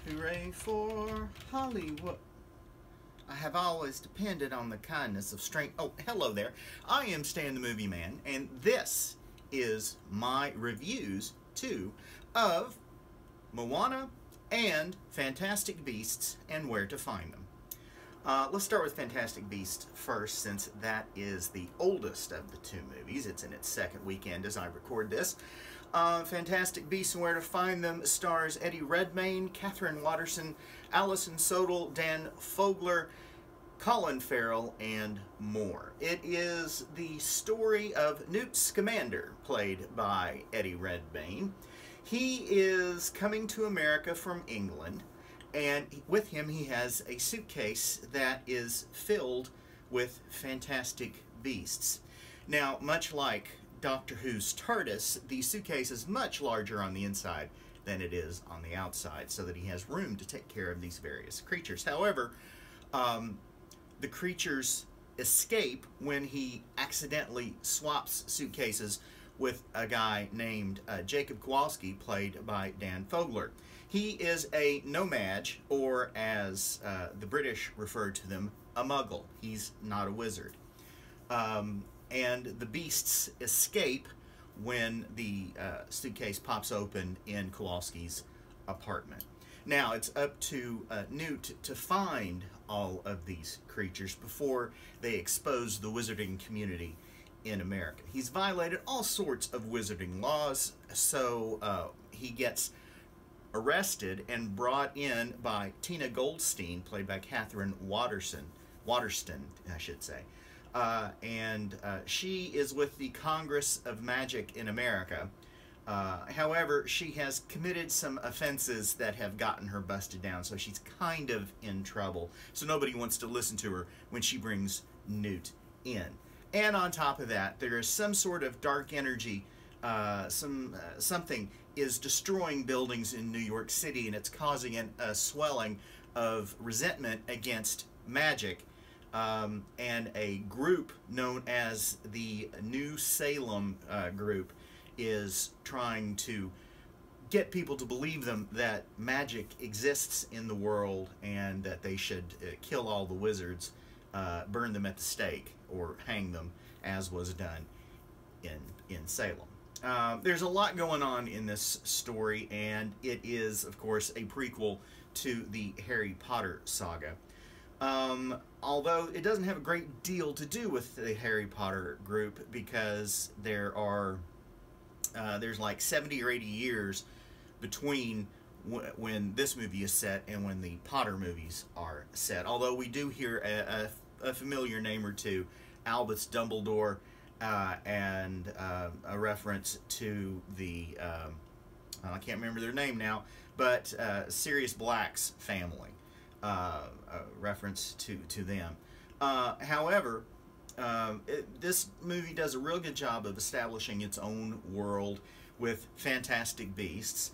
Hooray for Hollywood. I have always depended on the kindness of strength. Oh, hello there. I am Stan the Movie Man, and this is my reviews, too, of Moana and Fantastic Beasts and where to find them. Let's start with Fantastic Beasts first, since that is the oldest of the two movies. It's in its second weekend as I record this. Fantastic Beasts and Where to Find Them stars Eddie Redmayne, Katherine Waterston, Alison Sodal, Dan Fogler, Colin Farrell, and more. It is the story of Newt Scamander, played by Eddie Redmayne. He is coming to America from England, and with him he has a suitcase that is filled with fantastic beasts. Now, much like Doctor Who's TARDIS, the suitcase is much larger on the inside than it is on the outside, so that he has room to take care of these various creatures. However, the creatures escape when he accidentally swaps suitcases with a guy named Jacob Kowalski, played by Dan Fogler. He is a nomad, or as the British refer to them, a muggle. He's not a wizard. And the beasts escape when the suitcase pops open in Kowalski's apartment. Now, it's up to Newt to find all of these creatures before they expose the wizarding community in America. He's violated all sorts of wizarding laws, so he gets arrested and brought in by Tina Goldstein, played by Katherine Waterston, I should say. She is with the Congress of Magic in America. However, she has committed some offenses that have gotten her busted down, so she's kind of in trouble. So nobody wants to listen to her when she brings Newt in. And on top of that, there is some sort of dark energy, something is destroying buildings in New York City, and it's causing a swelling of resentment against magic. And a group known as the New Salem group is trying to get people to believe them that magic exists in the world and that they should kill all the wizards, burn them at the stake, or hang them, as was done in Salem. There's a lot going on in this story, and it is, of course, a prequel to the Harry Potter saga. Although it doesn't have a great deal to do with the Harry Potter group, because there's like 70 or 80 years between when this movie is set and when the Potter movies are set. Although we do hear a familiar name or two, Albus Dumbledore, and a reference to the, I can't remember their name now, but Sirius Black's family. Reference to them. However, this movie does a real good job of establishing its own world with fantastic beasts.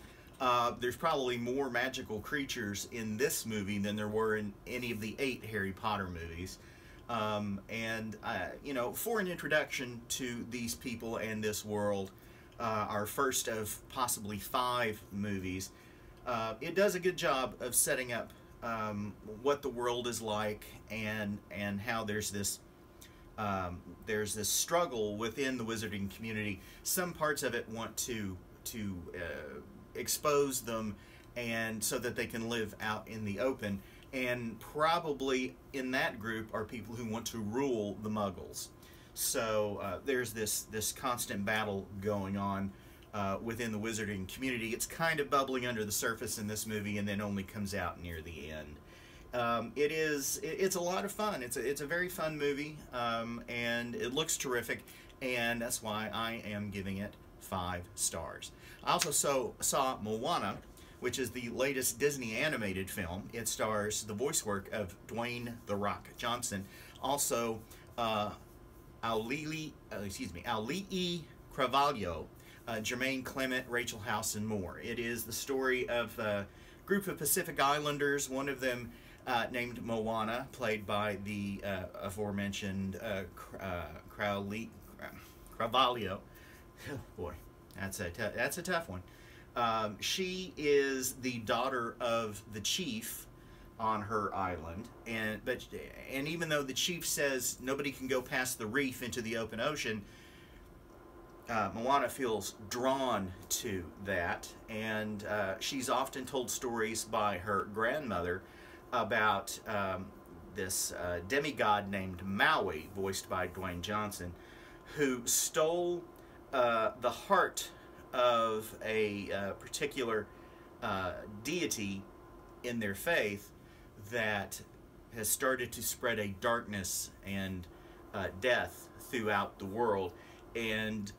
There's probably more magical creatures in this movie than there were in any of the 8 Harry Potter movies. You know, for an introduction to these people and this world, our first of possibly 5 movies, it does a good job of setting up what the world is like, and how there's this struggle within the wizarding community. Some parts of it want to expose them, and so that they can live out in the open. And probably in that group are people who want to rule the Muggles. So there's this constant battle going on within the wizarding community. It's kind of bubbling under the surface in this movie, and then only comes out near the end. It's a lot of fun. It's a very fun movie, and it looks terrific, and that's why I am giving it 5 stars. I also saw Moana, which is the latest Disney animated film. It stars the voice work of Dwayne "The Rock" Johnson, also Auli'i Cravalho, Jermaine Clement, Rachel House, and more. It is the story of a group of Pacific Islanders, one of them named Moana, played by the aforementioned Cravalho. Boy, that's a tough one. She is the daughter of the chief on her island, and even though the chief says nobody can go past the reef into the open ocean, Moana feels drawn to that, and she's often told stories by her grandmother about this demigod named Maui, voiced by Dwayne Johnson, who stole the heart of a particular deity in their faith that has started to spread a darkness and death throughout the world. And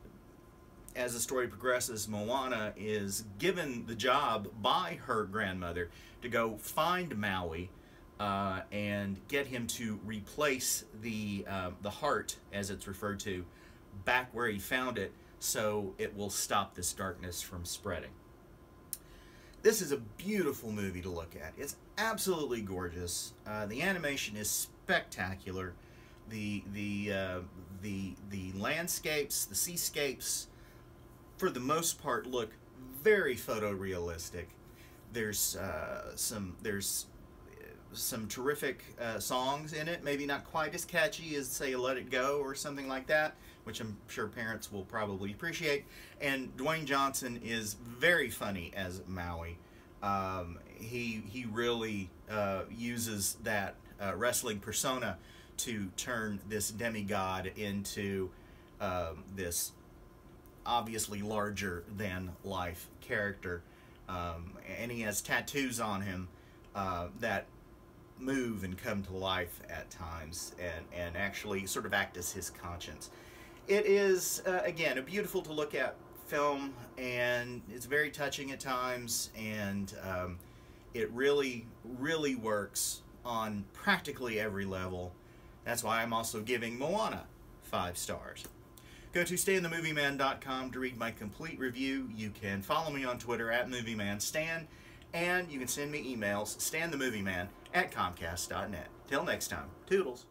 as the story progresses, Moana is given the job by her grandmother to go find Maui and get him to replace the heart, as it's referred to, back where he found it, so it will stop this darkness from spreading. This is a beautiful movie to look at. It's absolutely gorgeous. The animation is spectacular. The landscapes, the seascapes, for the most part, look very photorealistic. There's some terrific songs in it, maybe not quite as catchy as, say, Let It Go or something like that, which I'm sure parents will probably appreciate. And Dwayne Johnson is very funny as Maui. He really uses that wrestling persona to turn this demigod into this obviously larger than life character, and he has tattoos on him that move and come to life at times, and actually sort of act as his conscience. It is again a beautiful to look at film, and it's very touching at times, and it really works on practically every level. That's why I'm also giving Moana 5 stars. Go to StanTheMovieMan.com to read my complete review. You can follow me on Twitter @MovieManStan, and you can send me emails, StanTheMovieMan@Comcast.net. Till next time, toodles.